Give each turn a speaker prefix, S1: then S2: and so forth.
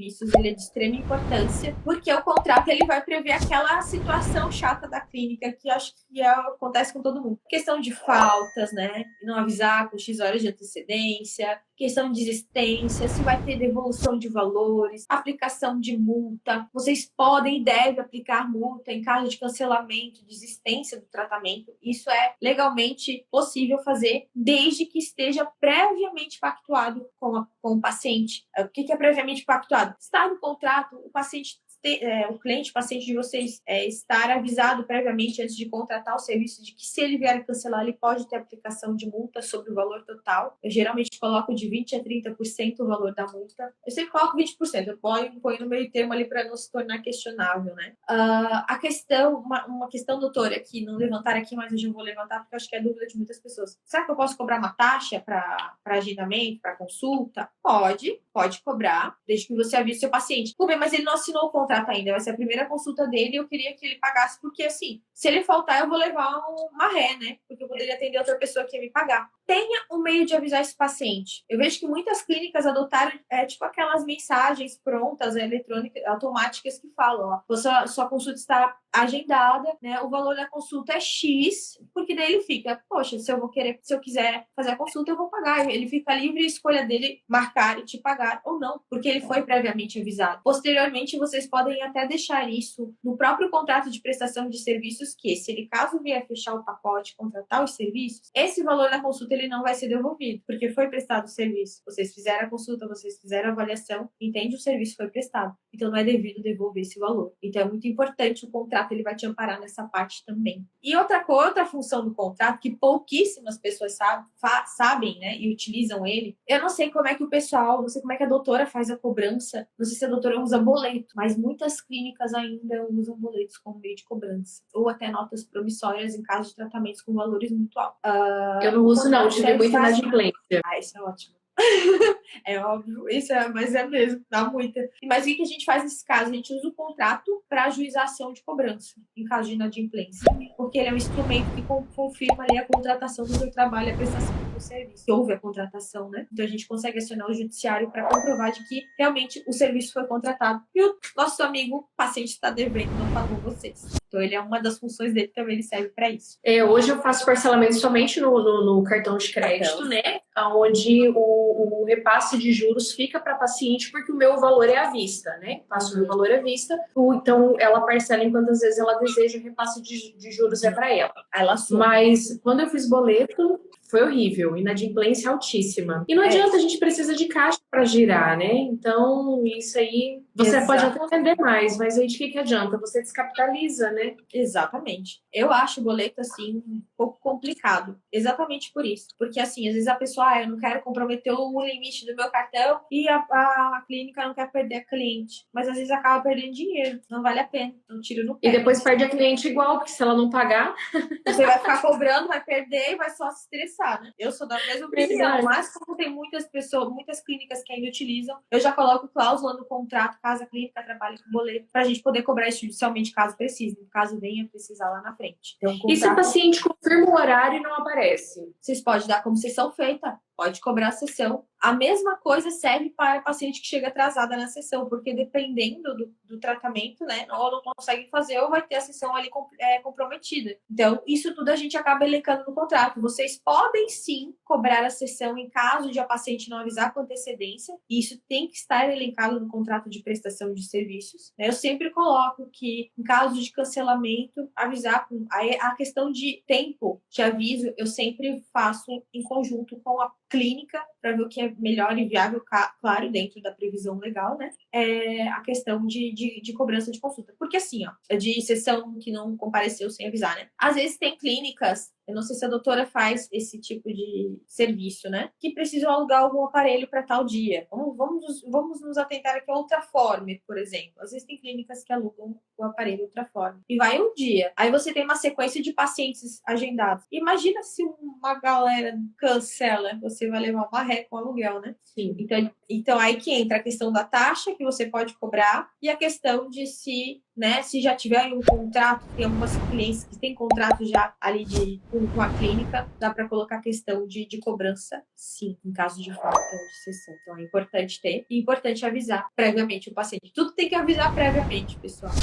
S1: serviços, ele é de extrema importância, porque o contrato ele vai prever aquela situação chata da clínica que acho que acontece com todo mundo. Questão de faltas, né? Não avisar com X horas de antecedência, questão de existência, se vai ter devolução de valores, aplicação de multa. Vocês podem e devem aplicar multa em caso de cancelamento, desistência do tratamento. Isso é legalmente possível fazer desde que esteja previamente pactuado com o paciente. O que é previamente pactuado? Está no contrato, o paciente o cliente, o paciente de vocês estar avisado previamente antes de contratar o serviço de que se ele vier a cancelar, ele pode ter aplicação de multa sobre o valor total. Eu geralmente coloco de 20% a 30% o valor da multa. Eu sempre coloco 20%, eu ponho no meio termo ali para não se tornar questionável, né? A questão, uma questão, doutora, que não levantaram aqui, mas eu já vou levantar porque eu acho que é dúvida de muitas pessoas. Será que eu posso cobrar uma taxa para agendamento, para consulta? Pode cobrar, desde que você avise seu paciente. Tudo bem, mas ele não assinou o contrato ainda, vai ser a primeira consulta dele e eu queria que ele pagasse, porque assim, se ele faltar eu vou levar uma ré, né? Porque eu poderia atender outra pessoa que ia me pagar. Tenha um meio de avisar esse paciente. Eu vejo que muitas clínicas adotaram tipo aquelas mensagens prontas, eletrônicas, automáticas que falam, ó, sua consulta está agendada, né? O valor da consulta é X, porque daí ele fica, poxa, se eu quiser fazer a consulta, eu vou pagar. Ele fica livre, a escolha dele marcar e te pagar ou não, porque ele foi previamente avisado. Posteriormente, vocês podem até deixar isso no próprio contrato de prestação de serviços, que se ele caso vier fechar o pacote, contratar os serviços, esse valor da consulta ele não vai ser devolvido, porque foi prestado o serviço. Vocês fizeram a consulta, vocês fizeram a avaliação, entende? O serviço foi prestado. Então, não é devido devolver esse valor. Então, é muito importante o contrato, ele vai te amparar nessa parte também. E outra função do contrato, que pouquíssimas pessoas sabem, né, e utilizam ele, eu não sei como é que o pessoal, não sei como é que a doutora faz a cobrança, não sei se a doutora usa boleto, mas muitas clínicas ainda usam boletos como meio de cobrança, ou até notas promissórias em caso de tratamentos com valores muito altos.
S2: Eu não uso não, tive muita inadimplência.
S1: Isso é ótimo. É óbvio, mas é mesmo, dá muita. Mas o que a gente faz nesse caso? A gente usa o contrato para ajuizar a ação de cobrança, em caso de inadimplência, porque ele é um instrumento que confirma ali a contratação do seu trabalho, a prestação do seu serviço. Que houve a contratação, né? Então a gente consegue acionar o judiciário para comprovar de que realmente o serviço foi contratado e o nosso amigo paciente está devendo, não pagou vocês. Então, ele é uma das funções dele também, ele serve para isso.
S2: Hoje eu faço parcelamento somente no cartão de crédito, né? Onde o repasse de juros fica para a paciente, porque o meu valor é à vista, né? Passo o meu valor à vista, então ela parcela em quantas vezes ela deseja, o repasse de juros é para ela. Mas quando eu fiz boleto, foi horrível, inadimplência altíssima. E não adianta, a gente precisa de caixa para girar, né? Então, isso aí, você pode até vender mais, mas aí de que adianta? Você descapitaliza, né?
S1: Exatamente. Eu acho o boleto, assim, um pouco complicado. Exatamente por isso. Porque, assim, às vezes a pessoa, eu não quero comprometer o limite do meu cartão e a clínica não quer perder a cliente. Mas, às vezes, acaba perdendo dinheiro. Não vale a pena. Não tiro no pé.
S2: E depois perde a cliente igual, porque se ela não pagar...
S1: Você vai ficar cobrando, vai perder e vai só se estressar, né? Eu sou da mesma opinião. Mas, como tem muitas pessoas, muitas clínicas que ainda utilizam, eu já coloco cláusula no contrato, caso a clínica trabalhe com boleto, pra gente poder cobrar isso judicialmente, caso precise. Caso venha precisar lá na frente. Então,
S2: E se o paciente confirma o horário e não aparece?
S1: Vocês podem dar como sessão feita. Pode cobrar a sessão. A mesma coisa serve para a paciente que chega atrasada na sessão, porque dependendo do tratamento, né, ou não consegue fazer, ou vai ter a sessão ali comprometida. Então, isso tudo a gente acaba elencando no contrato. Vocês podem sim cobrar a sessão em caso de a paciente não avisar com antecedência, e isso tem que estar elencado no contrato de prestação de serviços. Eu sempre coloco que, em caso de cancelamento, avisar com a questão de tempo de aviso, eu sempre faço em conjunto com a clínica, para ver o que é melhor e viável, claro, dentro da previsão legal, né? A questão de cobrança de consulta. Porque assim, ó, de sessão que não compareceu sem avisar, né? Às vezes tem clínicas, eu não sei se a doutora faz esse tipo de serviço, né? Que precisam alugar algum aparelho para tal dia. Vamos nos atentar aqui a Ultraformer, por exemplo. Às vezes tem clínicas que alugam o aparelho Ultraformer. E vai um dia. Aí você tem uma sequência de pacientes agendados. Imagina se uma galera cancela, você vai levar uma ré com aluguel, né?
S2: Sim.
S1: Então aí que entra a questão da taxa que você pode cobrar e a questão de se já tiver um contrato, tem algumas clientes que têm contrato já ali de com a clínica, dá para colocar a questão de cobrança, sim, em caso de falta de sessão. Então é importante ter e importante avisar previamente o paciente. Tudo tem que avisar previamente, pessoal.